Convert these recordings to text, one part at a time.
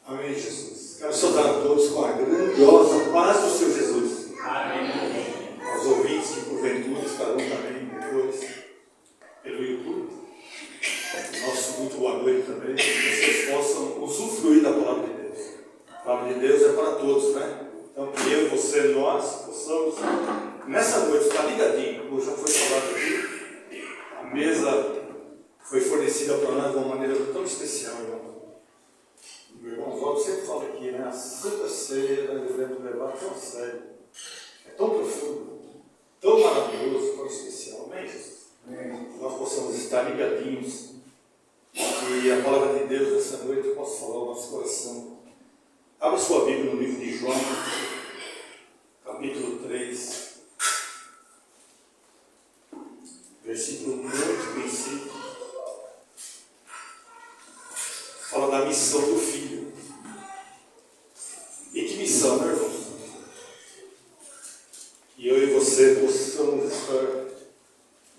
Amém, Jesus. Quero saudar a todos com a grandiosa paz do Senhor Jesus. Amém. Aos ouvintes que porventura estarão também depois pelo YouTube. Nosso muito boa noite também, que vocês possam usufruir da palavra de Deus. A palavra de Deus é para todos, né? Então que eu, você, nós possamos nessa noite estar ligadinho, como já foi falado aqui. A mesa foi fornecida para nós de uma maneira tão especial, irmão. Meu irmão Oswaldo sempre fala aqui, né? A Santa Ceia nós devemos levar tão a sério. É tão profundo, tão maravilhoso, tão especial. Amém, Jesus? Que nós possamos estar ligadinhos e a palavra de Deus nessa noite possa falar ao nosso coração. Abra sua Bíblia no livro de João, capítulo 3, versículo muito conhecido. Fala da missão do Filho. E que missão, né, irmãos? E eu e você possamos estar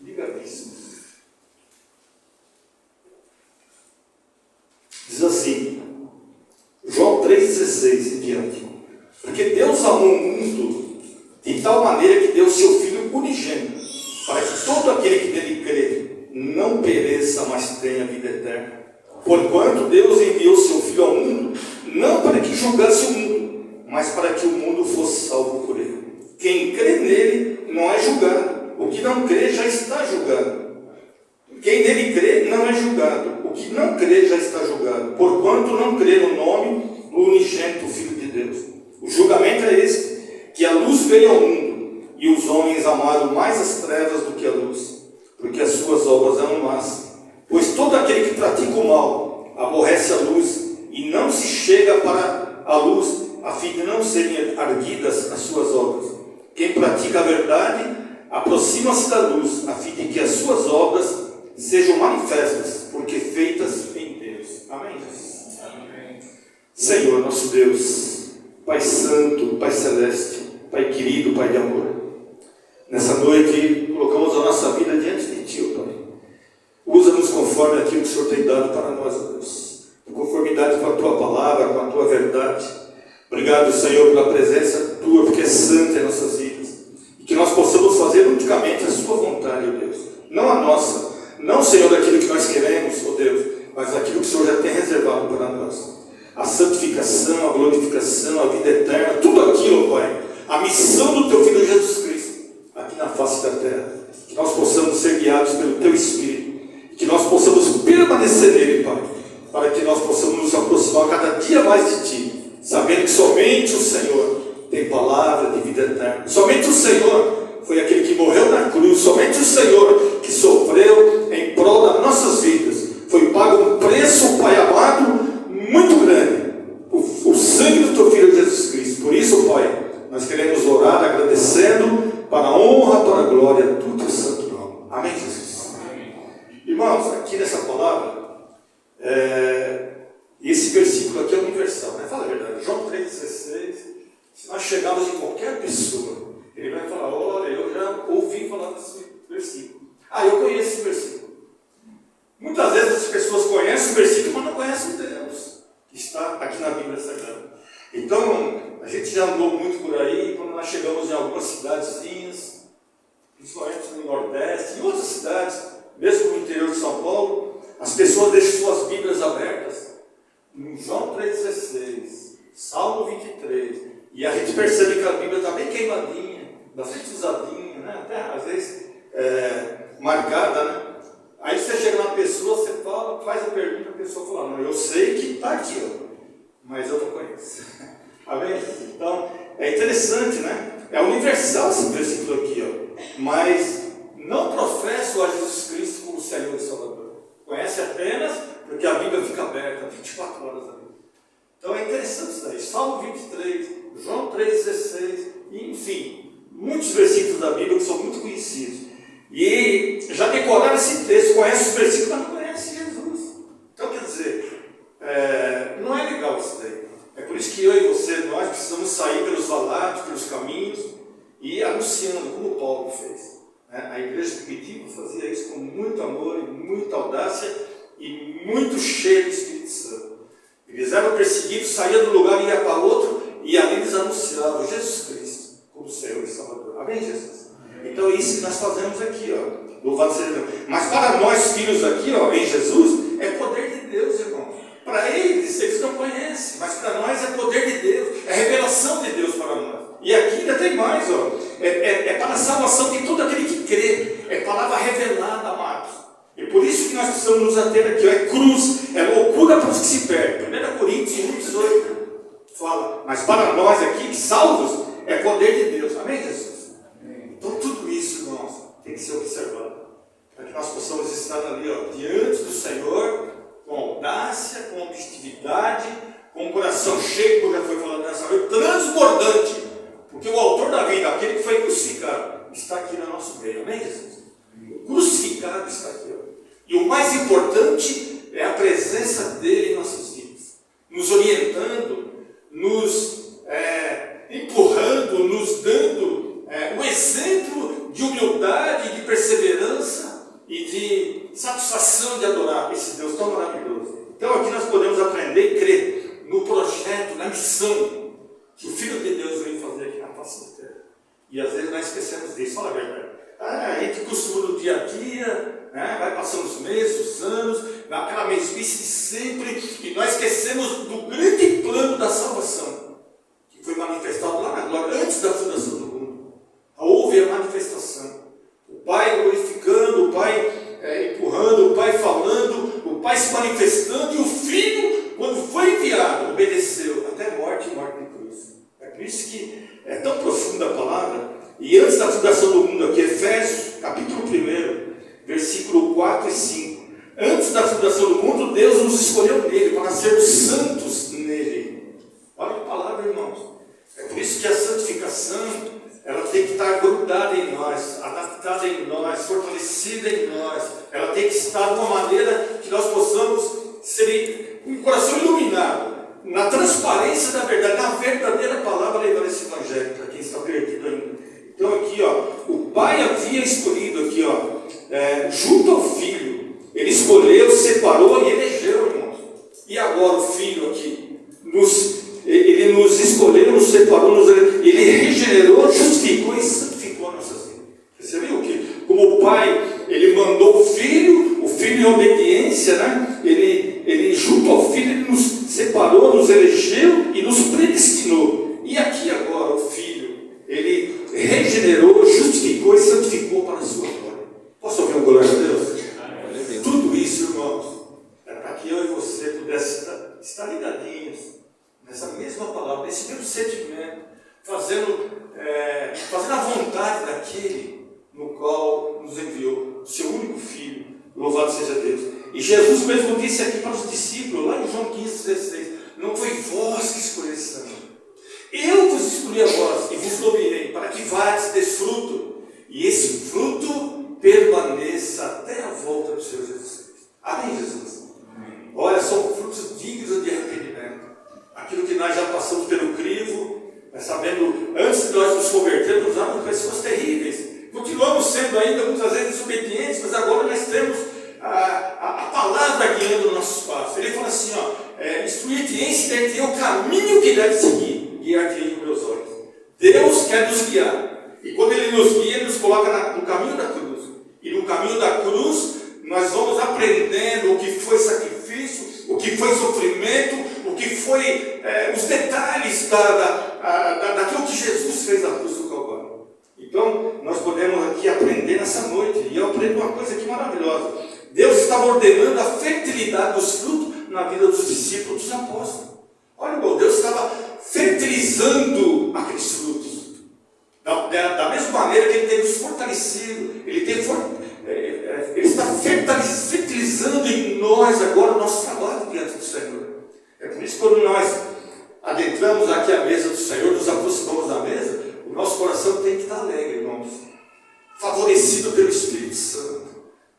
ligadíssimos. Diz assim, João 3,16 em diante. Porque Deus amou o mundo de tal maneira que deu o seu Filho unigênito, para que todo aquele que nele crê não pereça, mas tenha vida eterna. Porquanto Deus enviou seu Filho ao mundo, não para que julgasse o mundo, mas para que o mundo fosse salvo por ele. Quem crê nele não é julgado, o que não crê já está julgado. Quem nele crê não é julgado, o que não crê já está julgado, porquanto não crê no nome do unigênito Filho de Deus. O julgamento é este, que a luz veio ao mundo, e os homens amaram mais as trevas do que a luz, porque as suas obras eram más. Pois todo aquele que pratica o mal aborrece a luz e não se chega para a luz, a fim de não serem arguidas as suas obras. Quem pratica a verdade aproxima-se da luz, a fim de que as suas obras sejam manifestas, porque feitas em Deus. Amém, Jesus? Amém. Senhor, nosso Deus, Pai Santo, Pai Celeste, Pai querido, Pai de amor, nessa noite colocamos a nossa vida diante de Ti, ó Pai. Usa-nos conforme aquilo que o Senhor tem dado para nós, ó Deus, em conformidade com a Tua palavra, com a Tua verdade. Obrigado, Senhor, pela presença Tua, porque é santa em nossas vidas, e que nós possamos fazer unicamente a Sua vontade, ó Deus, não a nossa, não, Senhor, daquilo que nós queremos, ó Deus, mas daquilo que o Senhor já tem reservado para nós. A santificação, a glorificação, a vida eterna, tudo aquilo, ó Pai, a missão do Teu Filho Jesus Cristo, aqui na face da terra, que nós possamos ser guiados pelo Teu Espírito, que nós possamos permanecer nele, Pai, para que nós possamos nos aproximar cada dia mais de Ti, sabendo que somente o Senhor tem palavra de vida eterna, somente o Senhor foi aquele que morreu na cruz, somente o Senhor que sofreu em prol das nossas vidas, foi pago um preço, Pai amado, muito grande, o sangue do Teu Filho Jesus Cristo. Por isso, Pai, nós queremos orar agradecendo para a honra, para a glória do Teu santo nome. Amém, Jesus? Irmãos, aqui nessa palavra, esse versículo aqui é universal, né? Fala a verdade, João 3,16, se nós chegarmos em qualquer pessoa, ele vai falar, olha, eu já ouvi falar desse versículo. Ah, eu conheço esse versículo. Muitas vezes as pessoas conhecem o versículo, mas não conhecem Deus, que está aqui na Bíblia Sagrada. Então, a gente já andou muito por aí, quando nós chegamos em algumas cidadezinhas, principalmente no Nordeste, em outras cidades, mesmo no interior de São Paulo, as pessoas deixam suas Bíblias abertas em João 3,16, Salmo 23, e a gente percebe que a Bíblia está bem queimadinha, bastante usadinha, né? Até às vezes marcada, né? Aí você chega na pessoa, você fala, faz a pergunta, a pessoa fala, não, eu sei que está aqui, ó, mas eu não conheço. Amém? Então, é interessante, né? É universal esse versículo aqui, ó, mas não professo a Jesus Cristo como Senhor e Salvador. Conhece apenas porque a Bíblia fica aberta 24 horas da vida. Então é interessante isso daí. Salmo 23, João 3,16, enfim, muitos versículos da Bíblia que são muito conhecidos. E já decoraram esse texto, conhece os versículos, mas não conhece Jesus. Então quer dizer, não é legal isso daí. É por isso que eu e você, nós precisamos sair pelos valados, pelos caminhos e anunciando, como Paulo fez. A igreja primitiva fazia isso com muito amor e muita audácia e muito cheio do Espírito Santo. Eles eram perseguidos, saíam que nós fazemos aqui, ó. Louvado seja Deus. Mas para nós, filhos aqui, ó, em Jesus, é poder de Deus, irmão. Para eles não conhecem, mas para nós é poder de Deus, é revelação de Deus para nós. E aqui ainda tem mais, ó. É para a salvação de todo aquele que crê. É palavra revelada, amados. E por isso que nós precisamos nos ater aqui, ó. É cruz, é loucura para os que se perdem. 1 Coríntios 1,18 fala, mas para nós aqui, salvos, é poder de Deus. Amém, Jesus? Amém. Então tudo isso, irmãos, tem que ser observado. Para que nós possamos estar ali, ó, diante do Senhor, com audácia, com objetividade, com o coração cheio, como já foi falado nessa noite, transbordante. Porque o autor da vida, aquele que foi crucificado, está aqui no nosso meio. Amém, Jesus? O crucificado está aqui, ó. E o mais importante é a presença dele em nossas vidas, nos orientando, nos empurrando, nos dando o exemplo de humildade, de perseverança e de satisfação de adorar esse Deus tão maravilhoso. Então aqui nós podemos aprender e crer no projeto, na missão que o Filho de Deus veio fazer aqui na face da terra. E às vezes nós esquecemos disso, fala a verdade. A gente costuma no dia a dia, né? Vai passando os meses, os anos, aquela mesmice de sempre, e nós esquecemos do grande plano da salvação, que foi manifestado lá na glória, antes da fundação do mundo. Houve a manifestação. O Pai glorificando, o Pai empurrando, o Pai falando, o Pai se manifestando, e o Filho, quando foi enviado, obedeceu até morte e morte de cruz. É por isso que é tão profunda a palavra. E antes da fundação do mundo aqui, Efésios, capítulo 1, versículo 4 e 5. Antes da fundação do mundo, Deus nos escolheu nele, para sermos santos nele. Olha que palavra, irmãos. É por isso que a santificação, ela tem que estar grudada em nós, adaptada em nós, fortalecida em nós. Ela tem que estar de uma maneira que nós possamos ser com o coração iluminado, na transparência da verdade, na verdadeira palavra levando esse evangelho, para quem está perdido ainda. Então aqui, ó, o Pai havia escolhido aqui, ó, junto ao Filho, ele escolheu, separou e elegeu, irmãos. E agora o Filho aqui, ele nos escolheu, nos separou, ele regenerou, justificou e santificou nossas vidas. Você viu que, como o Pai, ele mandou o Filho em obediência, né? Ele junto ao Filho, ele nos separou, nos elegeu e nos predestinou. E aqui agora o Filho, ele regenerou, justificou e santificou para a sua glória. Posso ouvir uma glória a Deus? Tudo isso, irmãos, é para que eu e você pudéssemos estar ligadinhos nessa mesma palavra, nesse mesmo sentimento, fazendo a vontade daquele no qual nos enviou, o seu único Filho. Louvado seja Deus. E Jesus mesmo disse aqui para os discípulos, lá em João 15,16, não foi vós que escolheste a mim, eu vos escolhi a vós e vos nomeei para que vades desse fruto, e esse fruto permaneça até a volta do Senhor Jesus Cristo. Amém, Jesus? Amém. Olha, são frutos dignos de arrependimento. Aquilo que nós já passamos pelo crivo, sabendo, antes de nós nos convertermos, nós éramos pessoas terríveis. Continuamos sendo ainda muitas vezes desobedientes, mas agora nós temos a palavra guiando o nosso passo. Ele fala assim, instruir-te e ensinar-te o caminho que deve seguir, guiar-te com meus olhos. Deus quer nos guiar. E quando Ele nos guia, Ele nos coloca no caminho da cruz. E no caminho da cruz, nós vamos aprendendo o que foi sacrifício, o que foi sofrimento, o que foi os detalhes daquilo que Jesus fez na cruz do Calvário. Então, nós podemos aqui aprender nessa noite. E eu aprendo uma coisa aqui maravilhosa. Deus estava ordenando a fertilidade dos frutos na vida dos discípulos, dos apóstolos. Olha, irmão, Deus estava fertilizando aqueles frutos. Da mesma maneira que Ele tem nos fortalecido, Ele está fertilizando em nós agora o nosso trabalho diante do Senhor. É por isso que quando nós adentramos aqui à mesa do Senhor, nos aproximamos da mesa, o nosso coração tem que estar alegre, irmãos. Favorecido pelo Espírito Santo,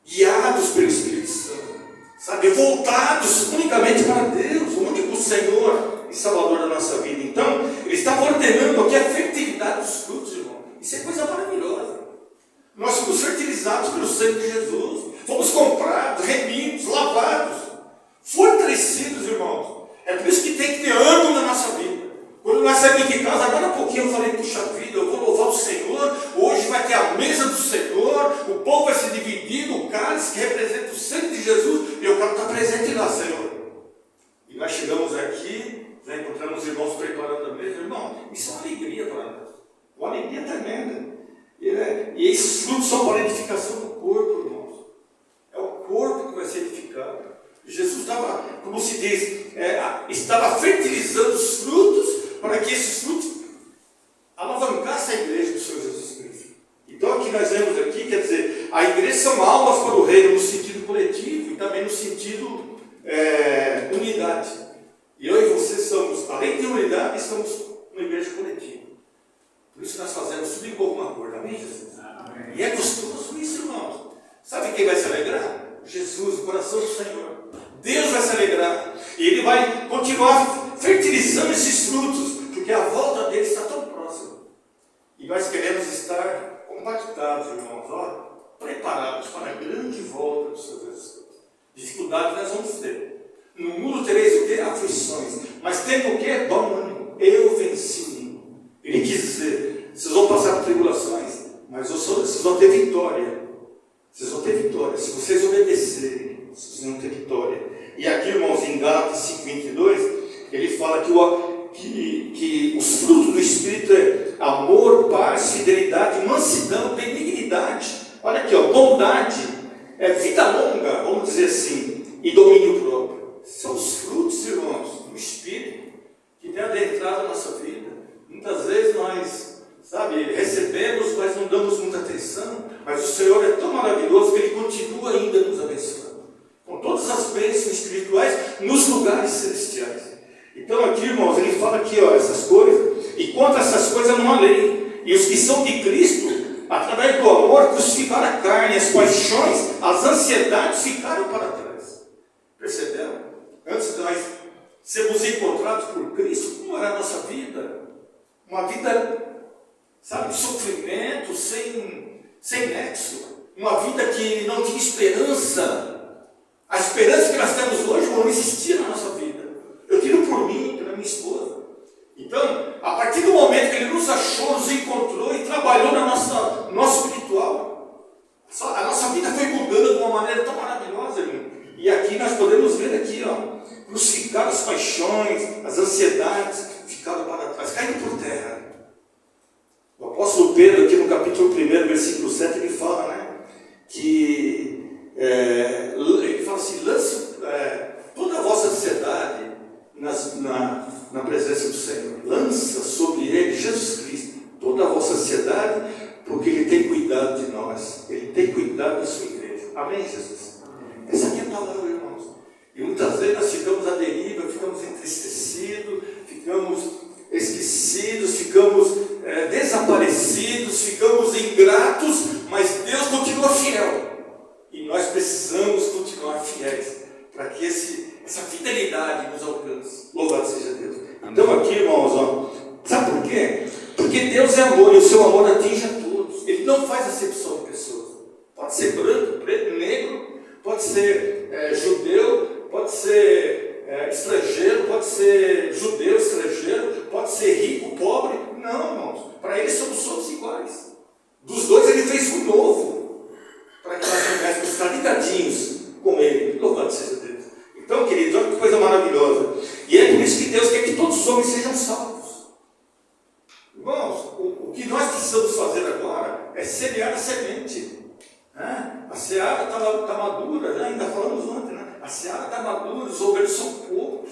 guiados pelo Espírito Santo, sabe? Voltados unicamente para Deus, o único Senhor e Salvador da nossa vida. Então, Ele está ordenando aqui a fertilidade dos frutos, irmão. Isso é coisa maravilhosa. Nós somos fertilizados pelo sangue de Jesus, fomos comprados, remidos, lavados, fortalecidos, irmãos. É por isso que tem que ter ânimo na nossa vida. Quando nós saímos de casa, agora há pouquinho eu falei, puxa vida, eu vou louvar o Senhor, hoje vai ter a mesa do Senhor, o pão vai ser dividido, o cálice que representa o sangue de Jesus, e eu quero estar presente lá, Senhor. E nós chegamos aqui, já encontramos os irmãos preparando a mesa. Irmão, isso é uma alegria para nós, uma alegria tremenda. E esses frutos são para a edificação do corpo, irmãos. É o corpo que vai ser edificado. Jesus estava, como se diz, estava fertilizando os frutos para que esses frutos alavancassem a igreja do Senhor Jesus Cristo. Então aqui nós vemos aqui, quer dizer, a igreja são almas para o reino no sentido coletivo e também no sentido unidade. E eu e você somos, além de unidade, estamos uma igreja coletiva. Por isso nós fazemos tudo em comum acordo, amém, Jesus? Amém. E é gostoso isso, irmãos. Sabe quem vai se alegrar? Jesus, o coração do Senhor. Deus vai se alegrar. E Ele vai continuar fertilizando esses frutos, porque a volta dele está tão próxima. E nós queremos estar compactados, irmãos, preparados para a grande volta do Senhor Jesus Cristo. Dificuldades nós vamos ter. No mundo tereis o quê? Aflições. Mas tem o quê? Bom ânimo. Eu venci o mundo. Ele quis dizer, vocês vão passar por tribulações, mas vocês vão ter vitória. Vocês vão ter vitória. Se vocês obedecerem, vocês vão ter vitória. E aqui, irmãos, em Gálatas 5:22, ele fala que os frutos do Espírito é amor, paz, fidelidade, mansidão, benignidade. Olha aqui, bondade, vida longa, vamos dizer assim, e domínio próprio. São os frutos, irmãos, do Espírito que tem adentrado a nossa vida. Muitas vezes nós, recebemos, mas não damos muita atenção, mas o Senhor é tão maravilhoso que Ele continua ainda nos abençoando, com todas as bênçãos espirituais nos lugares celestiais. Então aqui, irmãos, ele fala aqui, essas coisas, e contra essas coisas não há lei, e os que são de Cristo, através do amor, crucificaram a carne, as paixões, as ansiedades ficaram para trás. Perceberam? Antes de nós sermos encontrados por Cristo, como era a nossa vida? Uma vida, de sofrimento, sem nexo. Uma vida que não tinha esperança. A esperança que nós temos hoje não existia na nossa vida. Eu tiro por mim, pela minha esposa. Então, a partir do momento que Ele nos achou, nos encontrou e trabalhou no nosso espiritual, a nossa vida foi mudando de uma maneira tão maravilhosa, irmão. E aqui nós podemos ver aqui, crucificar as paixões, as ansiedades, ficaram para trás, caindo por terra. O apóstolo Pedro, aqui no capítulo 1, versículo 7, ele fala, ele fala assim, lance toda a vossa ansiedade na presença do Senhor. Lança sobre Ele, Jesus Cristo, toda a vossa ansiedade, porque Ele tem cuidado de nós. Ele tem cuidado da sua igreja. Amém, Jesus? Essa aqui é a palavra, irmãos. E muitas vezes nós ficamos à deriva, ficamos entristecidos, ficamos esquecidos, ficamos desaparecidos, ficamos ingratos, mas Deus continua fiel. E nós precisamos continuar fiéis para que essa fidelidade nos alcance. Louvado seja Deus. Então aqui, irmãos, sabe por quê? Porque Deus é amor e o seu amor atinge a todos. Ele não faz acepção de pessoas. Pode ser branco, preto, negro, pode ser judeu, pode ser estrangeiro, pode ser judeu, estrangeiro, pode ser rico, pobre. Não, irmãos. Para Ele somos todos iguais. Dos dois Ele fez um novo, para que nós pudéssemos estar ligadinhos com Ele. Louvado seja Deus. Então, queridos, olha que coisa maravilhosa. E é por isso que Deus quer que todos os homens sejam salvos. Irmãos, o que nós precisamos fazer agora é semear a semente. A seara está madura, ainda falamos ontem, a seara está madura, os obreiros são poucos.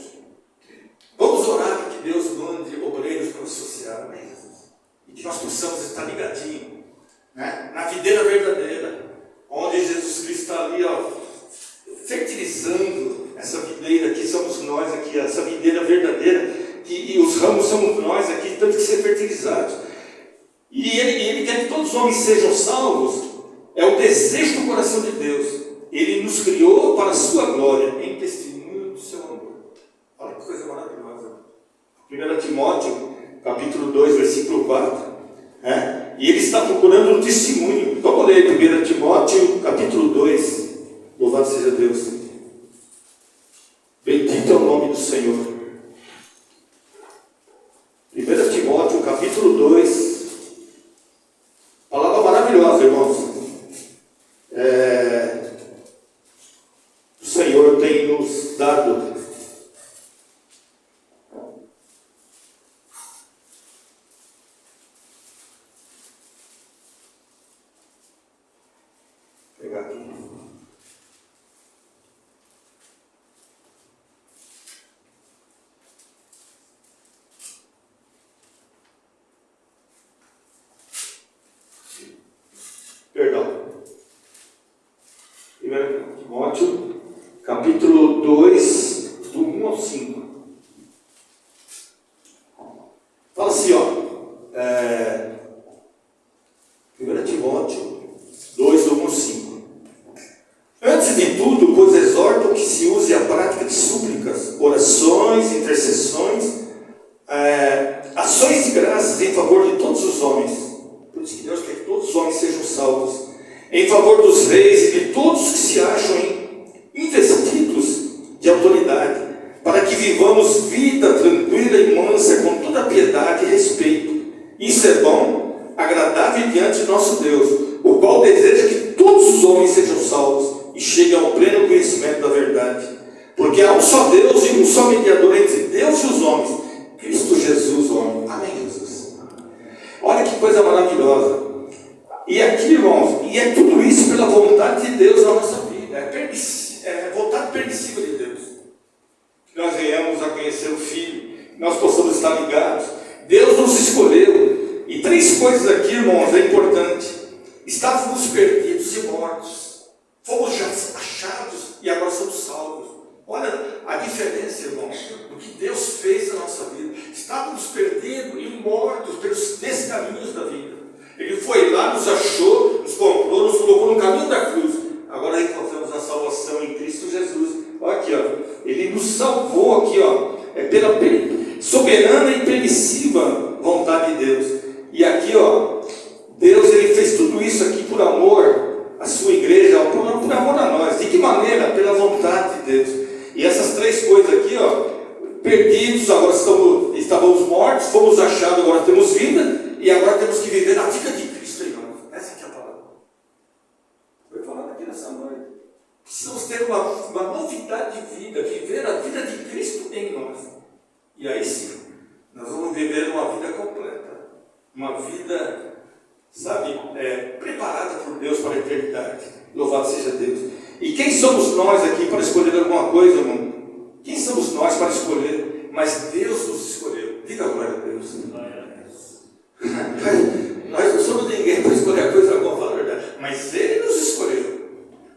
Vamos orar para que Deus mande obreiros para a sua seara, amém, Jesus? E que nós possamos estar ligadinhos, na videira verdadeira, onde Jesus Cristo está ali, fertilizando essa videira aqui, somos nós aqui, essa videira verdadeira, e os ramos somos nós aqui, temos que ser fertilizados. E ele quer que todos os homens sejam salvos, é o desejo do coração de Deus. Ele nos criou para a sua glória, em testemunho do seu amor. Olha que coisa maravilhosa. 1 Timóteo, capítulo 2, versículo 4. E ele está procurando um testemunho. Vamos ler 1 Timóteo, capítulo 2. Louvado seja Deus. Bendito é o nome do Senhor. 1 Timóteo, capítulo 2. Palavra maravilhosa, irmãos. esperanças em favor de todos os homens. Por isso que Deus quer que todos os homens sejam salvos. Em favor dos reis e de todos os que se acham investidos de autoridade, para que vivamos vida tranquila e mansa, com toda piedade e respeito. Isso é bom, agradável diante de nosso Deus, o qual deseja que todos os homens sejam salvos e cheguem ao pleno conhecimento da verdade. Porque há um só Deus e um só mediador entre Deus e os homens, Cristo Jesus, homem. Amém, Jesus? Olha que coisa maravilhosa. E aqui, irmãos, e é tudo isso pela vontade de Deus na nossa vida. É vontade permissiva de Deus. Que nós venhamos a conhecer o Filho, que nós possamos estar ligados. Deus nos escolheu. E três coisas aqui, irmãos, é importante. Estávamos perdidos e mortos. Fomos já achados e agora somos salvos. Olha a diferença, irmãos, do que Deus fez na nossa vida. Estávamos perdidos e mortos pelos descaminhos da vida. Ele foi lá, nos achou, nos comprou, nos colocou no caminho da cruz. Agora encontramos a salvação em Cristo Jesus. Olha aqui, ó. Ele nos salvou aqui, ó. É pela soberana e permissiva vontade de Deus. E aqui, ó, Deus, ele fez tudo isso aqui por amor à sua igreja, por amor a nós. De que maneira? Pela vontade de Deus. E essas três coisas aqui, ó, perdidos, agora estávamos mortos, fomos achados, agora temos vida. E agora temos que viver a vida de Cristo em nós. Essa aqui é a palavra. Foi falado aqui nessa noite. Precisamos ter uma novidade de vida, viver a vida de Cristo em nós. E aí sim, nós vamos viver uma vida completa. Uma vida, sabe, preparada por Deus para a eternidade. Louvado seja Deus. E quem somos nós aqui para escolher alguma coisa, irmão? Quem somos nós para escolher? Mas Deus nos escolheu. Diga glória a Deus. Nós não somos ninguém para escolher a coisa, vamos falar a verdade, mas Ele nos escolheu,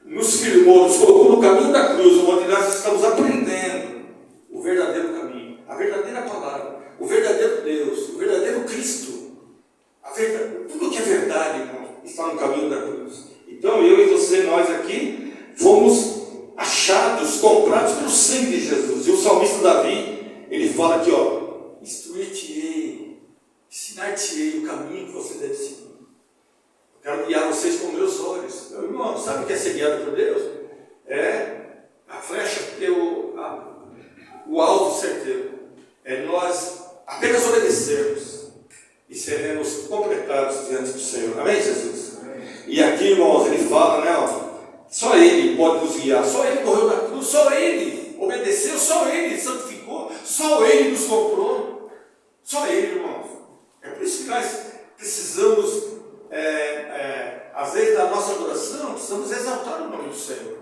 nos firmou, nos colocou no caminho da cruz, onde nós estamos aprendendo o verdadeiro caminho, a verdadeira palavra, o verdadeiro Deus, o verdadeiro Cristo. Tudo que é verdade, irmão, está no caminho da cruz. Então eu e você, nós aqui, fomos achados, comprados pelo sangue de Jesus. E o salmista Davi, ele fala aqui, ó: instruir-te-ei, ensinar-te-ei o caminho que você deve seguir. Eu quero guiar vocês com meus olhos. Meu irmão, sabe o que é ser guiado por Deus? É a flecha ter o alvo certeiro. É nós apenas obedecermos e seremos completados diante do Senhor. Amém, Jesus? Amém. E aqui, irmãos, ele fala, né, ó, só Ele pode nos guiar, só Ele morreu na cruz, só Ele obedeceu, só Ele santificou, só Ele nos comprou, só Ele, irmãos. É por isso que nós precisamos, às vezes, da nossa adoração, precisamos exaltar o nome do Senhor.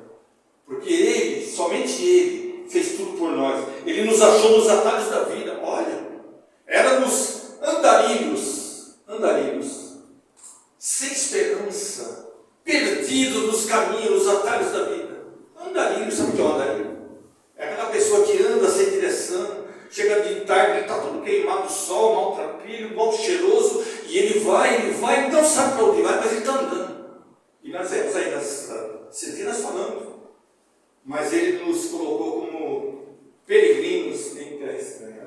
Porque Ele, somente Ele, fez tudo por nós. Ele nos achou nos atalhos da vida. Olha, éramos andarilhos, sem esperança, perdidos nos caminhos, nos atalhos da vida. Andarilho, sabe o que é um andarilho? É aquela pessoa que anda sem direção, chega de tarde, está todo queimado do sol, maltrapilho, mal cheiroso, e ele vai, não sabe para onde vai, mas ele está andando. E nós vemos aí esses dias nós falamos, mas ele nos colocou como peregrinos em terra estranha.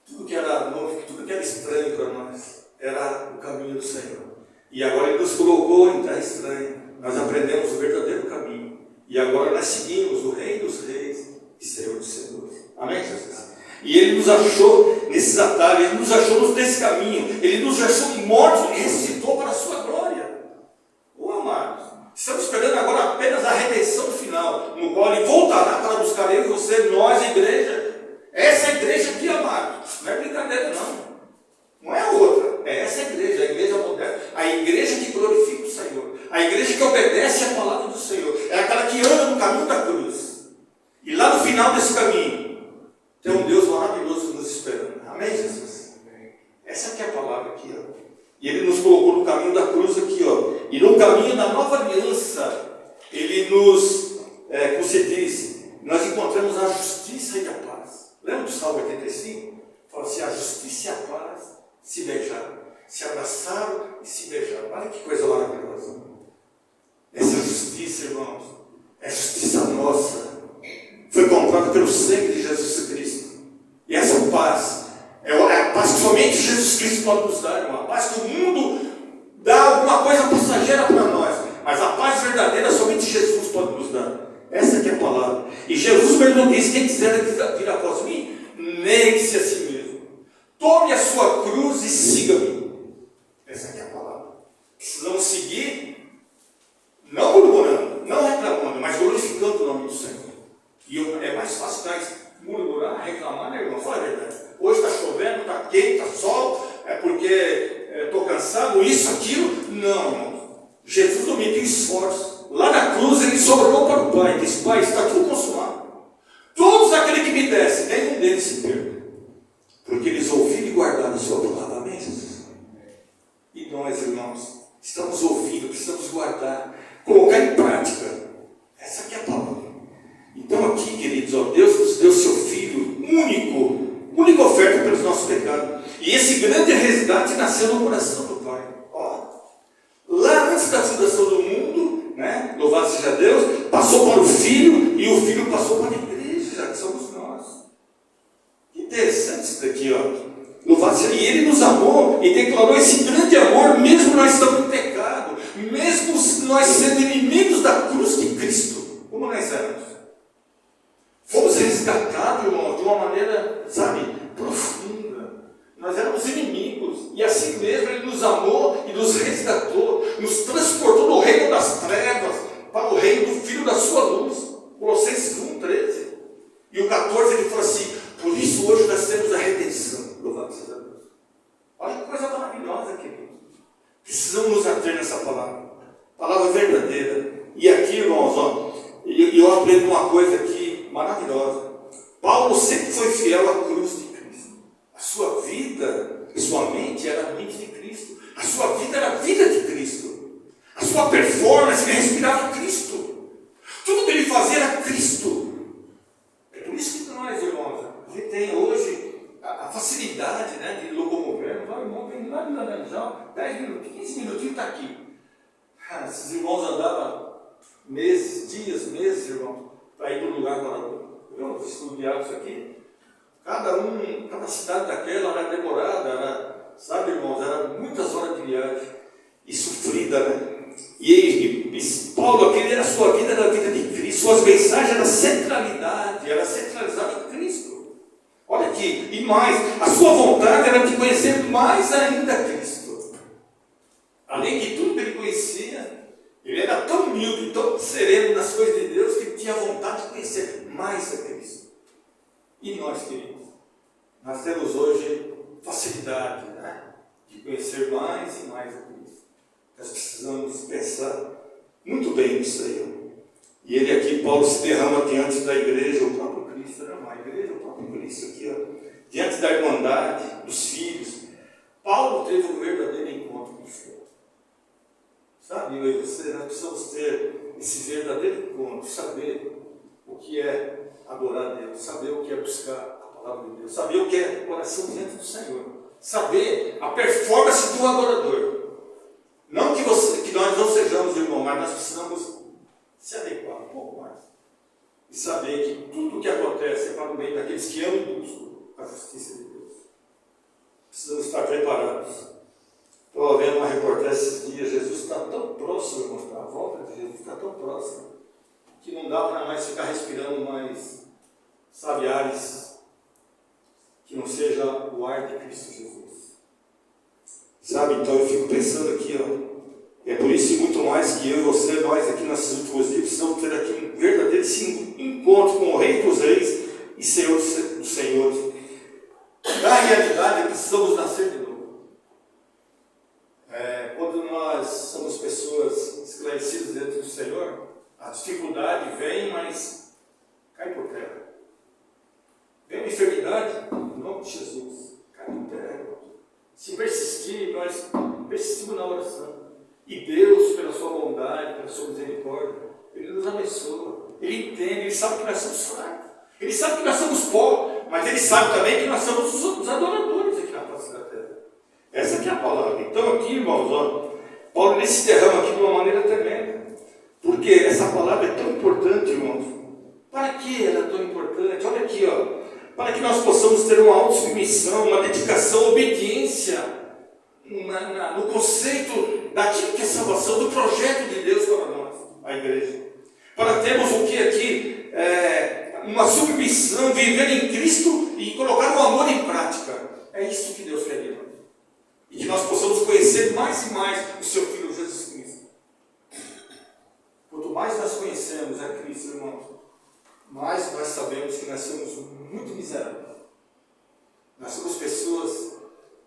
Tudo que era novo, tudo que era estranho para nós, era o caminho do Senhor. E agora Ele nos colocou em terra estranha. Nós aprendemos o verdadeiro caminho. E agora nós seguimos o Rei dos Reis e Senhor dos Senhores. Amém, Jesus? E Ele nos achou nesses atalhos, Ele nos achou nesse caminho, Ele nos achou mortos e ressuscitou para a sua glória. Ô amados, estamos esperando agora apenas a redenção final, no qual Ele voltará para buscar eu e você, nós, a igreja. Essa igreja aqui, amados, não é brincadeira não. Não é outra, é essa igreja, a igreja moderna, a igreja que glorifica o Senhor, a igreja que obedece à palavra do Senhor, é aquela que anda no caminho da cruz. E lá no final desse caminho, tem um Deus maravilhoso nos esperando. Amém, Jesus? Essa aqui é a palavra aqui, ó. E Ele nos colocou no caminho da cruz aqui, ó. E no caminho da nova aliança, Ele nos, como se diz, nós encontramos a justiça e a paz. Lembra do Salmo 85? Fala assim: a justiça e a paz se beijaram, se abraçaram e se beijaram. Olha que coisa maravilhosa. Essa justiça, irmãos, é justiça nossa. Foi comprada pelo sangue de Jesus Cristo. E essa paz é a paz que somente somente Jesus Cristo pode nos dar, irmão. A paz que o mundo dá alguma coisa passageira para nós, mas a paz verdadeira somente Jesus pode nos dar. Essa que é a palavra. E Jesus mesmo disse: quem quiser vir após mim, negue-se a si mesmo. Tome a sua cruz e siga-me. Essa que é a palavra. Precisamos seguir, não murmurando, não reclamando, mas glorificando o nome do Senhor. E é mais fácil murmurar, reclamar, né, irmão? Fala a verdade. Hoje está chovendo, está quente, está sol, é porque estou cansado, isso, aquilo. Não, irmão. Jesus não mediu esforço. Lá na cruz ele sobrou para o Pai. Disse: Pai, está tudo consumado. Todos aqueles que me dessem, nenhum deles se perca. Porque eles ouviram e guardaram a sua palavra. Amém, Jesus? E nós, irmãos, estamos ouvindo, precisamos guardar, colocar em prática. Essa aqui é a palavra. Então aqui, queridos, ó, Deus nos deu seu Filho única oferta pelos nossos pecados. E esse grande resgate nasceu no coração do Pai. Ó, lá antes da fundação do mundo, né, louvado seja Deus, passou para o Filho, e o Filho passou para a igreja, que somos nós. Que interessante isso daqui, ó. Louvado seja, e Ele nos amou e declarou esse grande amor, mesmo nós estamos em pecado, mesmo nós sendo inimigos da cruz de Cristo, como nós éramos. Fomos resgatados, irmão, de uma maneira, sabe, profunda. Nós éramos inimigos, e assim mesmo Ele nos amou e nos resgatou, nos transportou do reino das trevas para o reino do Filho da sua luz. Colossenses 1:13. E o 14 ele falou assim: por isso hoje nós temos a redenção. Louvado seja Deus. Olha que coisa maravilhosa, querido. Precisamos nos ater nessa palavra. Palavra verdadeira. E aqui, irmãos, ó, eu aprendo uma coisa aqui maravilhosa. Paulo sempre foi fiel à cruz de Cristo. A sua vida, sua mente era a mente de Cristo. A sua vida era a vida de Cristo. A sua performance, ele respirava Cristo. Tudo que ele fazia era Cristo. É por isso que nós, irmãos, a gente tem hoje a facilidade, né, de locomover. O irmão vem lá no Ananjão, 10 minutos, 15 minutinhos está aqui. Esses irmãos andavam meses, dias, meses, irmão, para ir para um lugar para outro. Eu estudiava isso aqui. Cada cidade daquela era demorada, era, sabe, irmãos, era muitas horas de viagem e sofrida, né? E Paulo, aquele era a sua vida, era a vida de Cristo, suas mensagens eram centralidade, era centralizada em Cristo. Olha aqui, e mais, a sua vontade era de conhecer mais ainda Cristo. Além de tudo que ele conhecia, ele era tão humilde, tão sereno nas coisas de Deus, que ele tinha vontade de conhecer mais a Cristo. E nós, queridos, nós temos hoje facilidade, né, de conhecer mais e mais a Cristo. Nós precisamos pensar muito bem nisso aí. E ele aqui, Paulo, se derrama diante da igreja, o próprio Cristo, né? A igreja, o próprio Cristo aqui, ó, diante da irmandade, dos filhos. Paulo teve um verdadeiro encontro com o Senhor. Sabe, eu e você, nós precisamos ter esse verdadeiro encontro, saber o que é adorar a Deus, saber o que é buscar a palavra de Deus, saber o que é oração diante do Senhor, saber a performance do adorador. Não que nós não sejamos, irmão, mas nós precisamos se adequar um pouco mais. E saber que tudo o que acontece é para o bem daqueles que amam e buscam a justiça de Deus. Precisamos estar preparados. Estou vendo uma reportagem esses dias, Jesus está tão próximo, irmão, a volta de Jesus está tão próxima, que não dá para mais ficar respirando mais, sabe, ares que não seja o ar de Cristo Jesus. Sabe, então eu fico pensando aqui, ó, é por isso e muito mais que eu e você, nós aqui nesses últimos dias, precisamos ter aqui um verdadeiro encontro com o Rei dos Reis e Senhor dos Senhores. Na realidade, precisamos nascer de novo. Quando nós somos pessoas esclarecidas dentro do Senhor, a dificuldade vem, mas cai por terra. Vem uma enfermidade, em nome de Jesus, cai por terra. Se persistir, nós persistimos na oração. E Deus, pela sua bondade, pela sua misericórdia, Ele nos abençoa. Ele entende, Ele sabe que nós somos fracos. Ele sabe que nós somos pó, mas Ele sabe também que nós somos os adoradores aqui na face da terra. Essa aqui é a palavra. Então aqui, irmãos, ó, Paulo ele se derrama aqui de uma maneira tremenda. Porque essa palavra é tão importante, irmãos. Para que ela é tão importante? Olha aqui, ó. para que nós possamos ter uma autossubmissão, uma dedicação, obediência no conceito daquilo que é salvação, do projeto de Deus para nós, a igreja. Para termos o que aqui? Uma submissão, viver em Cristo e colocar o amor em prática. É isso que Deus quer de nós. E que nós possamos conhecer mais e mais o seu Filho Jesus Cristo. Quanto mais nós conhecemos a Cristo, irmãos, mais nós sabemos que nós somos muito miseráveis. Nós somos pessoas,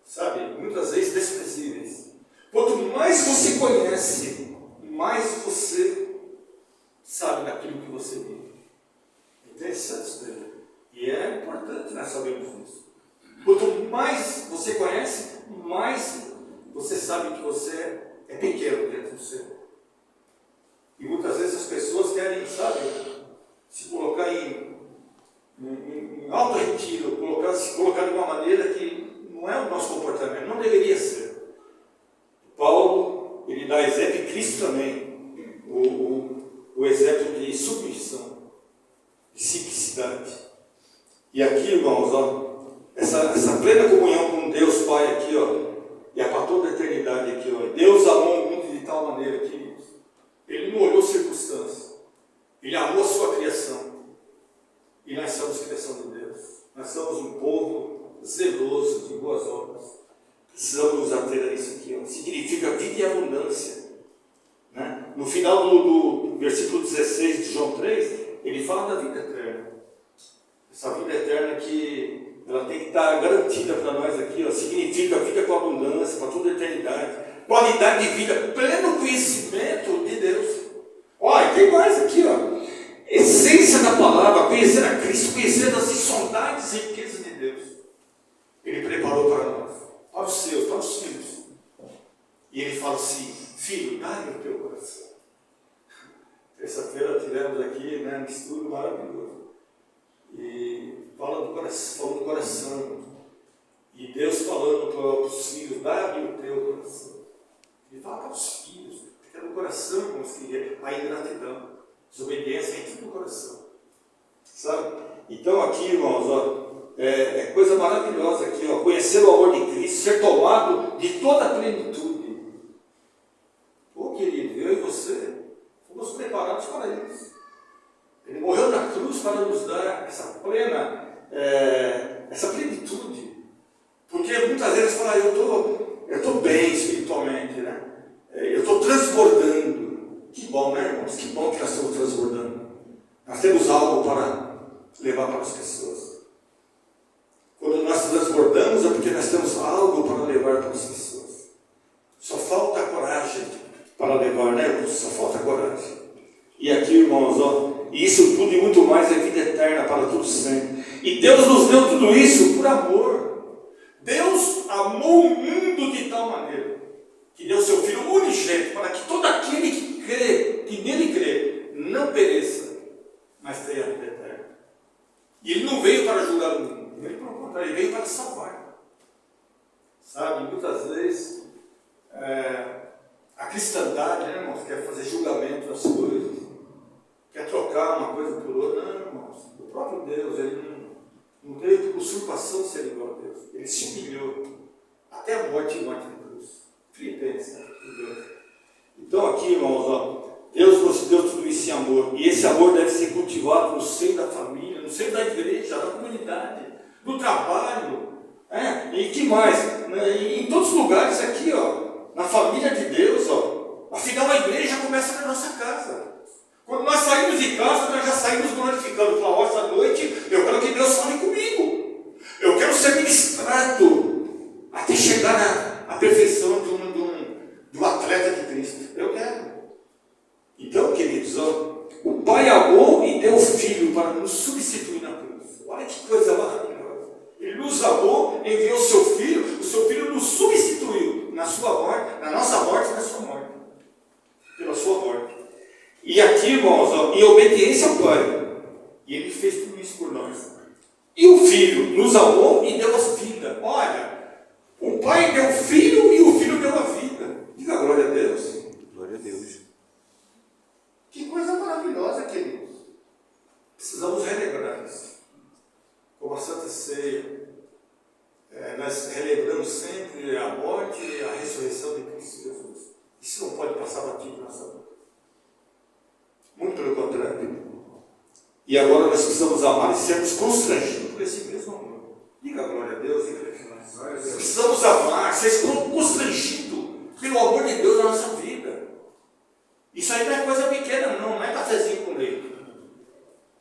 sabe, muitas vezes desprezíveis. Quanto mais você conhece, mais você sabe daquilo que você vive. É interessante isso daí. E é importante nós sabermos isso. Quanto mais você conhece, mais você sabe que você é pequeno dentro do Senhor. E muitas vezes as pessoas querem, sabe, se colocar em alto retiro, se colocar de uma maneira que não é o nosso comportamento, não deveria ser. Paulo, ele dá exemplo, e Cristo também, o exemplo de submissão, de simplicidade. E aqui, irmãos, ó, essa plena comunhão com Deus Pai aqui, ó, e é para toda a eternidade aqui, ó. Deus amou o mundo de tal maneira que Ele não olhou circunstâncias, Ele amou a sua criação. E nós somos criação de Deus. Nós somos um povo zeloso de boas obras. Precisamos nos ater a isso aqui, ó. Significa vida e abundância. Né? No final do versículo 16 de João 3, ele fala da vida eterna. Essa vida eterna que ela tem que estar garantida para nós aqui, ó. Significa vida com abundância, para toda a eternidade. Qualidade de vida, pleno conhecimento de Deus. Olha, tem mais aqui, ó. Essência da palavra, conhecer a Cristo, conhecer as insondáveis riquezas de Deus. Ele preparou para nós, para os seus, para os filhos. E ele fala assim: filho, dá-me o teu coração. Terça-feira tivemos aqui, né, um estudo maravilhoso. E falando do coração. E Deus falando para os filhos: dá-me o teu coração. Ele fala para os filhos, porque é no coração, irmãos, que a ingratidão. Desobediência em tudo no coração. Sabe? Então aqui, irmãos, ó, é coisa maravilhosa aqui, ó, conhecer o amor de Cristo, ser tomado de toda a plenitude. Ô querido, eu e você fomos preparados para isso. Ele morreu na cruz para nos dar essa plena, essa plenitude. Porque muitas vezes fala: eu estou bem espiritualmente, né? Eu estou transbordando. Que bom, né, irmãos? Que bom que nós estamos transbordando. Nós temos algo para levar para as pessoas. Quando nós transbordamos é porque nós temos algo para levar para as pessoas. Só falta coragem para levar, né, irmãos? Só falta coragem. E aqui, irmãos, ó, e isso tudo e muito mais é vida eterna para todos sempre. E Deus nos deu tudo isso por amor. Deus amou o mundo de tal maneira que deu seu Filho unigênito para que todo aquele que nele crê, não pereça, mas tenha a vida eterna. E ele não veio para julgar o mundo, ele, pelo contrário, ele veio para salvar. Sabe, muitas vezes a cristandade, né, irmãos, quer fazer julgamento das coisas, quer trocar uma coisa por outra. Não, irmãos, o próprio Deus, ele não teve usurpação de ser igual a Deus. Ele se humilhou até a morte e morte de cruz. Filipenses, né, de Deus. Então aqui, irmãos, ó, Deus nos deu tudo isso em amor. E esse amor deve ser cultivado no seio da família, no seio da igreja, da comunidade, no trabalho. E que mais? Em todos os lugares aqui, ó, na família de Deus, ó. Afinal, a igreja começa na nossa casa. Quando nós saímos de casa, nós já saímos glorificando. Falar: essa noite eu quero que Deus fale comigo. Eu quero ser ministrado até chegar à perfeição de um atleta de Cristo. Eu quero. Então, queridos, ó, o Pai amou e deu o Filho para nos substituir na cruz. Olha que coisa maravilhosa. Ele nos amou, enviou o seu Filho nos substituiu na sua morte, na nossa morte e na sua morte. Pela sua morte. E aqui, irmãos, ó, em obediência ao Pai. E Ele fez tudo isso por nós. E o Filho nos amou e deu a vida. Olha, o Pai deu o Filho e o Filho deu a vida. Diga glória a Deus. Glória a Deus. Que coisa maravilhosa, queridos. Precisamos relembrar isso. Como a Santa celebramos sempre a morte e a ressurreição de Cristo Jesus. Isso não pode passar batido na nossa vida. Muito pelo contrário. E agora nós precisamos amar e sermos constrangidos por esse mesmo amor. Diga glória a Deus, igreja. Precisamos amar, ser constrangidos pelo amor de Deus na nossa vida. Isso aí não é coisa pequena, não é cafezinho com leite.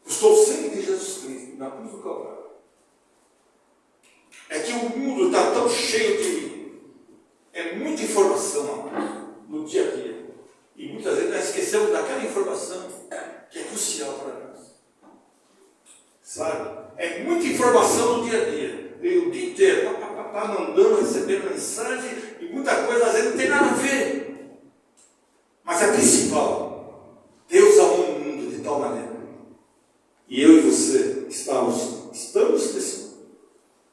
Custou o sangue de Jesus Cristo na cruz do Calvário. É que o mundo está tão cheio de. É muita informação, amado, no dia a dia. E muitas vezes nós esquecemos daquela informação que é crucial para nós. Sabe? É muita informação no dia a dia. O dia inteiro, mandando, recebendo mensagem, e muita coisa às vezes não tem nada a ver. Mas a principal, Deus amou o mundo de tal maneira. E eu e você estamos nesse mundo.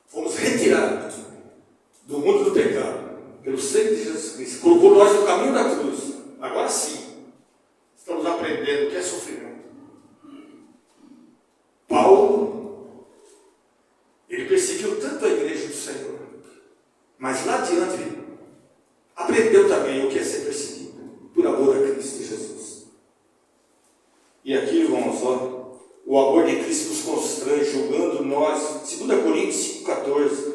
Fomos retirados do mundo do pecado, pelo sangue de Jesus Cristo. Colocou nós no caminho da cruz. Agora sim, estamos aprendendo o que é sofrimento. Paulo, ele perseguiu tanto a igreja do Senhor, mas lá adiante, aprendeu também o que é ser perseguido, por amor a Cristo Jesus. E aqui, irmãos, ó, o amor de Cristo nos constrange, julgando nós, 2 Coríntios 5,14,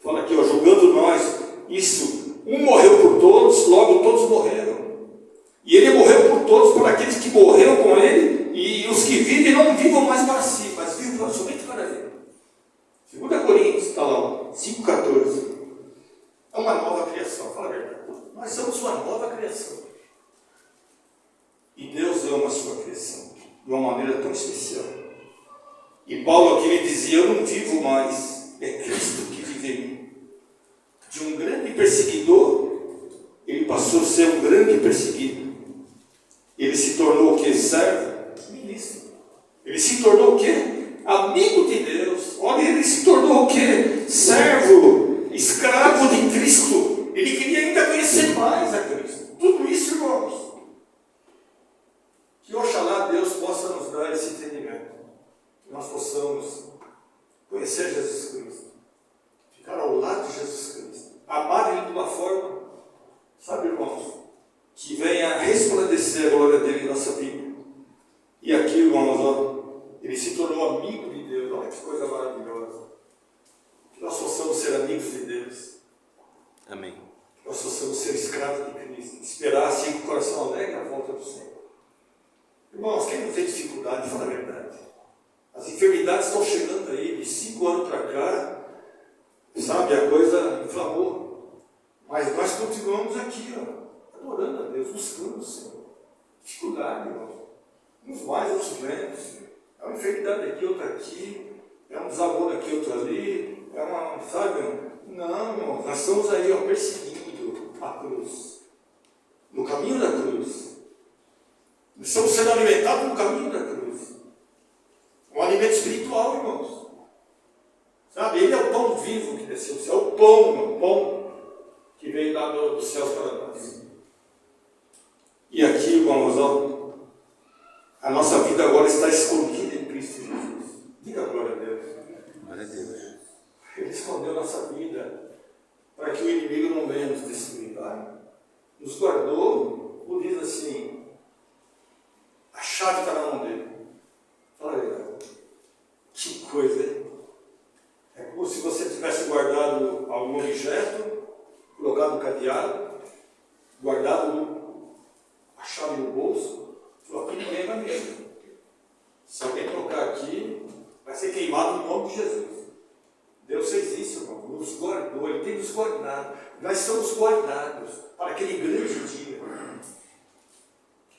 fala aqui, ó, julgando nós, isso, um morreu por todos, logo todos morreram. E ele morreu por todos, por aqueles que morreram com ele, e os que vivem não vivam mais para si, mas vivam somente para ele. 2 Coríntios, está lá, 5,14. É uma nova criação, fala a verdade. Nós somos uma nova criação. E Deus ama a sua criação de uma maneira tão especial. E Paulo aqui ele dizia, eu não vivo mais, é Cristo que vive em mim. De um grande perseguidor, ele passou a ser um grande perseguido. Ele se tornou o que? Servo? Ministro. Ele se tornou o que? Amigo de Deus. Olha, ele se tornou o que? Servo, escravo de Cristo. Ele queria ainda conhecer mais a Cristo. Tudo isso, irmãos. Que oxalá Deus possa nos dar esse entendimento. Que nós possamos conhecer Jesus Cristo. Ficar ao lado de Jesus Cristo. Amar Ele de uma forma, sabe, irmãos, que venha resplandecer a glória dele em nossa vida. E aqui, irmãos, ó, ele se tornou amigo de Deus. Olha que coisa maravilhosa. Que nós possamos ser amigos de Deus. Amém. Que nós possamos ser escravos de Cristo. Esperar assim com o coração alegre a volta do Senhor. Irmãos, quem não tem dificuldade, fala a verdade. As enfermidades estão chegando aí, de 5 anos para cá, sabe, a coisa inflamou. Mas nós continuamos aqui, ó, adorando a Deus, buscando o Senhor. Dificuldade, irmão. Uns mais, outros menos. É uma enfermidade aqui, outra aqui. É um desamor aqui, outro ali. É uma, sabe? Não, irmão, nós estamos aí, ó, perseguindo a cruz. No caminho da cruz. Nós estamos sendo alimentados no caminho da cruz. Um alimento espiritual, irmãos. Sabe, ele é o pão vivo que desceu do céu. É o pão que veio lá dos céus para nós. E aqui, irmãos, ó, a nossa vida agora está escondida em Cristo Jesus. Diga glória a Deus. Glória a Deus. Ele escondeu nossa vida para que o inimigo não venha nos destruir. Tá? Nos guardou, ou diz assim, a chave está na mão dele. Fala aí, que coisa, hein? É como se você tivesse guardado algum objeto, colocado no cadeado, guardado a chave no bolso, falou, aqui ninguém vai mexer. Se alguém tocar aqui, vai ser queimado no nome de Jesus. Deus fez isso, irmão, nos guardou, Ele tem nos guardado. Nós somos guardados para aquele grande dia,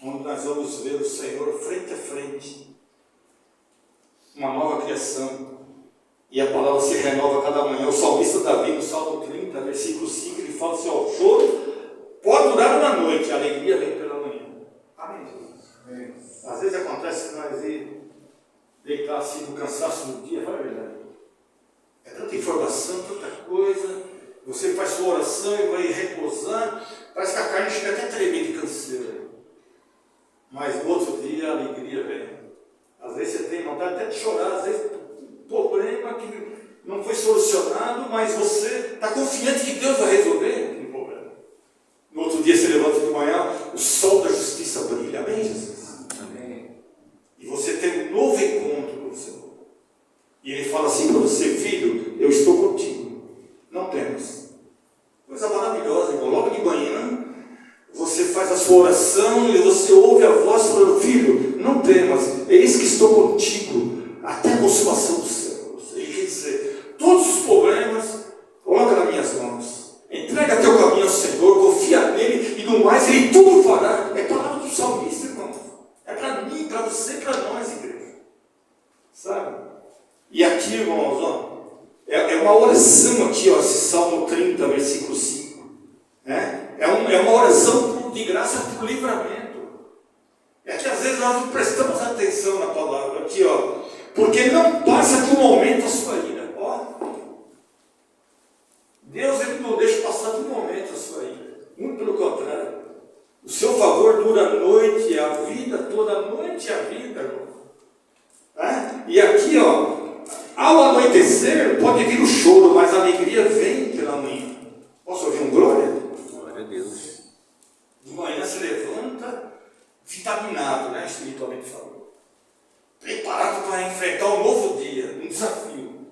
onde nós vamos ver o Senhor frente a frente, uma nova criação. E a palavra se renova cada manhã. O salmista Davi, no Salmo 30, versículo 5, ele fala assim, ó, o choro pode durar uma noite, a alegria vem pela manhã. Amém, Jesus? Amém. Às vezes acontece que nós deitar assim no cansaço do dia, fala a verdade. É tanta informação, tanta coisa, você faz sua oração e vai repousar, parece que a carne chega até a tremer de canseira. Mas no outro dia a alegria vem. Às vezes você tem vontade até de chorar, às vezes problema que não foi solucionado, mas você está confiante que Deus vai resolver aquele problema. No outro dia você levanta de manhã, o sol da justiça brilha. Amém, Jesus? Amém. E você tem um novo encontro com o Senhor. E Ele fala assim para você: filho, eu estou contigo, não temas. Coisa maravilhosa, irmão. Logo de manhã, você faz a sua oração e você ouve a voz falando: filho, não temas, eis que estou contigo até a consumação dos séculos. Ele quer dizer, todos os problemas, coloca nas minhas mãos, entrega teu caminho ao Senhor, confia nele, e no mais Ele tudo fará. É palavra do salmista, irmão. É para mim, para você, para nós, igreja. Sabe? E aqui, irmãos, ó, é uma oração aqui, ó, esse Salmo 30, versículo 5. É uma oração de graça por livramento. É que às vezes nós não prestamos atenção na palavra. Aqui, ó, porque não passa de um momento a sua ira. Ó, Deus, Ele não deixa passar de um momento a sua ira. Muito pelo contrário. O seu favor dura a noite e a vida, toda a noite e a vida, irmão. E aqui, ó, ao anoitecer pode vir o choro, mas a alegria vem pela manhã. Posso ouvir um glória? Glória a Deus. De manhã se levanta vitaminado, né, espiritualmente falando. Preparado para enfrentar um novo dia, um desafio.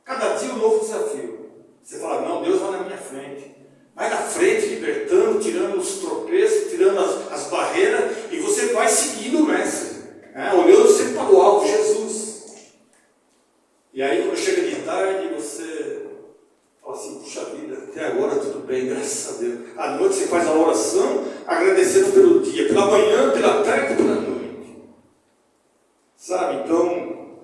Cada dia um novo desafio. Você fala: não, Deus vai na minha frente. Vai na frente, libertando, tirando os tropeços, tirando as barreiras, e você vai seguindo o mestre, olhando sempre para o alto, Jesus. E aí, quando chega de tarde, você fala assim: puxa vida, até agora tudo bem, graças a Deus. À noite você faz a oração, agradecendo pelo dia, pela manhã, pela tarde e pela noite. Sabe? Então,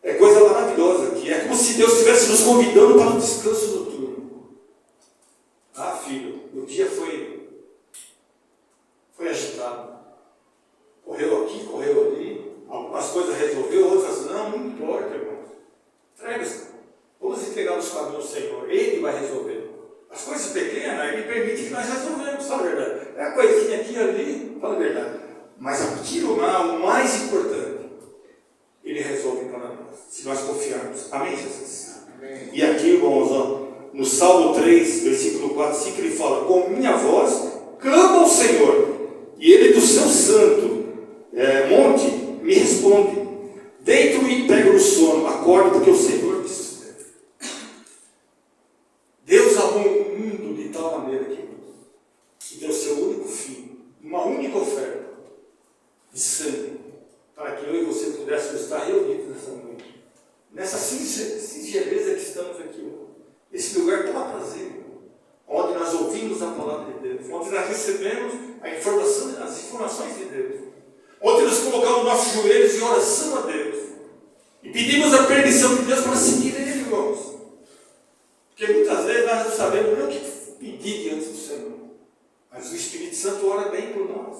é coisa maravilhosa aqui. É como se Deus estivesse nos convidando para um descanso noturno. Ah, filho, o dia foi agitado. Correu aqui, correu ali. Algumas coisas resolveu, outras não importa, irmão. Vamos entregar os caminhos ao Senhor. Ele vai resolver. As coisas pequenas, Ele permite que nós resolvemos, fala a verdade. É a coisinha aqui e ali, fala a verdade. Mas aquilo lá, o mais importante, Ele resolve para nós, se nós confiarmos. Amém, Jesus? Amém. E aqui, irmãos, ó, no Salmo 3, versículo 4, 5, ele fala: com minha voz, clamo ao Senhor, e Ele do seu santo monte me responde. Deito-me e pego no sono, acordo porque o Senhor me sustenta. Deus amou o mundo de tal maneira que deu seu único filho, uma única oferta de sangue, para que eu e você pudéssemos estar reunidos nessa noite, nessa singeleza que estamos aqui. Esse lugar tão aprazível, onde nós ouvimos a palavra de Deus, onde nós recebemos as informações de Deus, onde nós colocamos nossos joelhos em oração a Deus e pedimos a permissão de Deus para seguir Ele, irmãos. Porque muitas vezes nós não sabemos nem o que pedir diante do Senhor, mas o Espírito Santo ora bem por nós.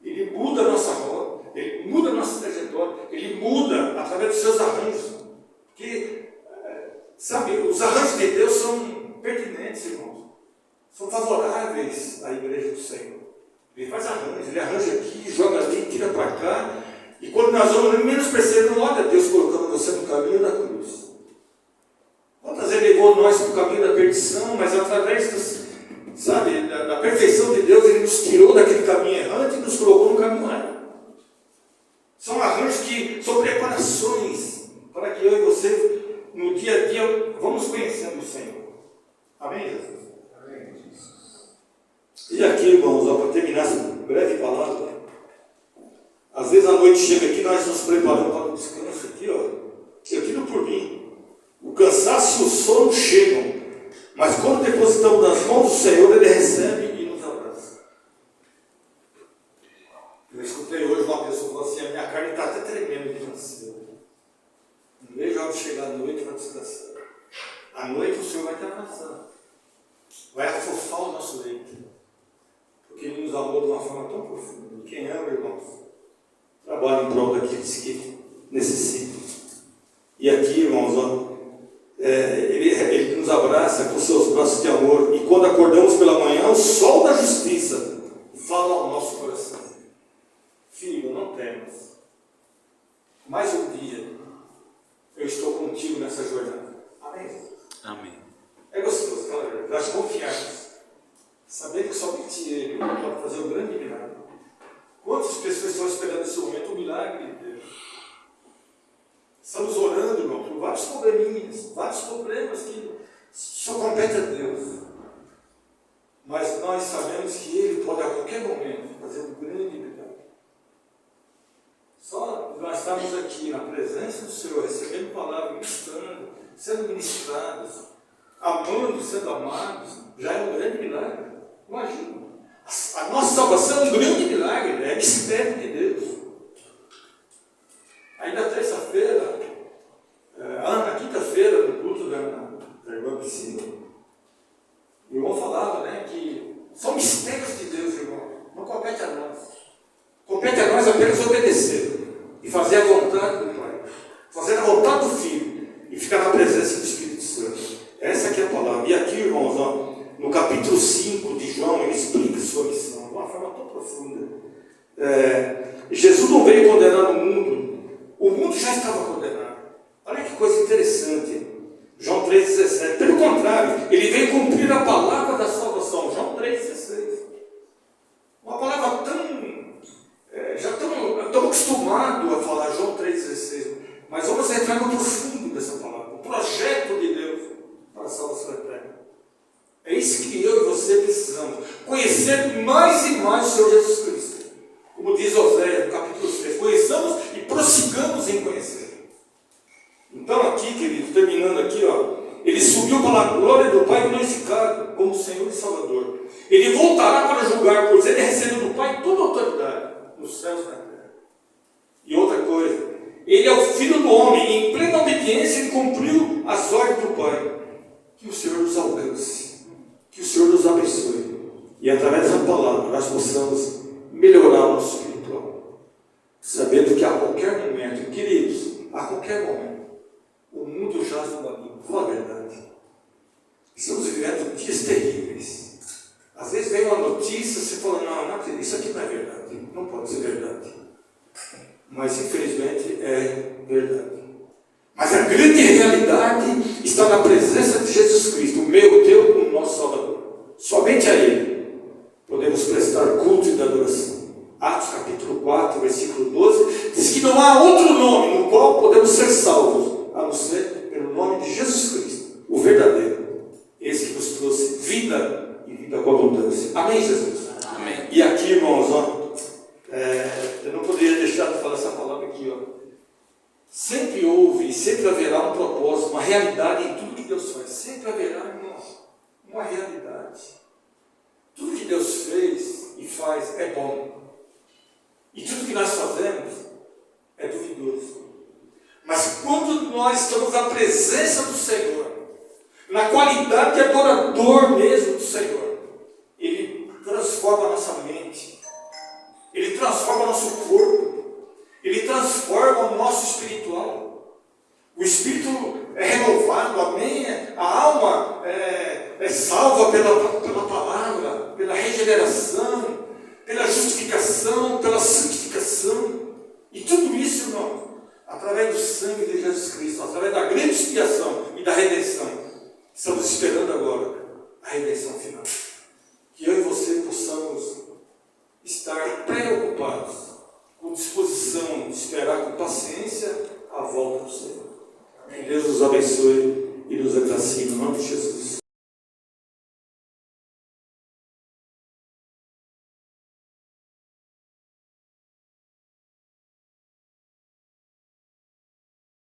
Ele muda a nossa rota, Ele muda a nossa trajetória, Ele muda através dos seus arranjos. Porque, sabe, os arranjos de Deus são pertinentes, irmãos. São favoráveis à igreja do Senhor. Ele faz arranjo, Ele arranja aqui, joga ali, tira para cá. E quando nós vamos menos percebendo, olha Deus colocando você no caminho da cruz. Quantas vezes Ele levou nós para o caminho da perdição, mas através da perfeição de Deus, Ele nos tirou daquele caminho errante e nos colocou no caminho reto. São arranjos que são preparações para que eu e você, no dia a dia, vamos conhecendo o Senhor. Amém, Jesus? Amém. E aqui, irmãos, para terminar essa breve palavra, às vezes a noite chega aqui, nós nos preparamos para o descanso aqui, ó. Eu tiro por mim. O cansaço e o sono chegam, mas quando depositamos nas mãos do Senhor, Ele recebe e nos abraça. Eu escutei hoje uma pessoa falando assim: a minha carne está até tremendo de canseiro. Não vejo a hora de chegar à noite para descansar. À noite o Senhor vai te abraçar, vai afofar o nosso leito, porque Ele nos amou de uma forma tão profunda. Quem ama, irmãos, trabalha em prol daqueles que necessitam. E aqui, irmãos, ó, ele nos abraça com seus braços de amor, e quando acordamos pela manhã, o sol da justiça fala ao nosso coração: filho, não temas, mais um dia eu estou contigo nessa jornada. verdade, confiarmos. Saber que somente Ele pode fazer um grande milagre. Quantas pessoas estão esperando nesse momento o milagre de Deus? Estamos orando, irmão, por vários probleminhas, vários problemas que só competem a Deus. Mas nós sabemos que Ele pode a qualquer momento fazer um grande milagre. Só nós estamos aqui na presença do Senhor, recebendo palavra, ministrando, sendo ministrados, amando, sendo amados, já é um grande milagre. Imagina, a nossa salvação é um grande milagre, é mistério de Deus. Ainda terça-feira, na quinta-feira, no culto da irmã Priscila, o irmão falava, né, que são mistérios de Deus, irmão, não compete a nós. Compete a nós apenas obedecer e fazer a vontade do Pai, fazer a vontade do Filho e ficar na presença do Espírito Santo. Essa aqui é a palavra. E aqui, irmãos, ó, no capítulo 5 de João, ele explica sua missão de uma forma tão profunda. Jesus não veio condenar o mundo já estava condenado. Olha que coisa interessante. João 3,17. Pelo contrário, ele veio cumprir a palavra da salvação. João 3,16. Uma palavra já estamos acostumados a falar João 3,16. Mas vamos entrar no profundo dessa palavra. O projeto de Deus para a salvação eterna. É isso que eu e você precisamos. Conhecer mais e mais o Senhor Jesus Cristo. Como diz Oséias no capítulo 6. Conheçamos e prossigamos em conhecer. Então aqui, queridos, terminando aqui, ó, ele subiu para a glória do Pai glorificado como Senhor e Salvador. Ele voltará para julgar, pois ele recebeu do Pai toda a autoridade nos céus e na terra. E outra coisa, ele é o Filho do homem, e em plena obediência ele cumpriu as ordens do Pai. Que o Senhor nos alcance, que o Senhor nos abençoe, e através dessa palavra nós possamos melhorar o nosso espiritual, sabendo que a qualquer momento, queridos, a qualquer momento, o mundo jaz no maligno. Fala a verdade. Estamos vivendo dias terríveis. Às vezes vem uma notícia, você fala, não, isso aqui não é verdade. Não pode ser verdade. Mas infelizmente é verdade. Mas a grande realidade está na presença de Jesus Cristo, o meu, o teu, o nosso Salvador. Somente a Ele podemos prestar culto e adoração. Atos capítulo 4, versículo 12, diz que não há outro nome no qual podemos ser salvos, a não ser pelo nome de Jesus Cristo, o verdadeiro, esse que nos trouxe vida e vida com abundância. Amém, Jesus? Amém. E aqui, irmãos, ó, eu não poderia deixar de falar essa palavra aqui, ó. Sempre houve e sempre haverá um propósito, uma realidade em tudo que Deus faz. Sempre haverá, irmãos, uma realidade. Tudo que Deus fez e faz é bom. E tudo que nós fazemos é duvidoso. Mas quando nós estamos na presença do Senhor, na qualidade de adorador mesmo do Senhor, Ele transforma a nossa mente, Ele transforma o nosso corpo, Ele transforma o nosso espiritual. O espírito é renovado, amém? A alma é salva pela palavra, pela regeneração, pela justificação, pela santificação. E tudo isso, irmão, através do sangue de Jesus Cristo, através da grande expiação e da redenção. Estamos esperando agora a redenção final. Que eu e você possamos estar preocupados, com disposição de esperar com paciência a volta do Senhor. Que Deus nos abençoe e nos agracie no nome de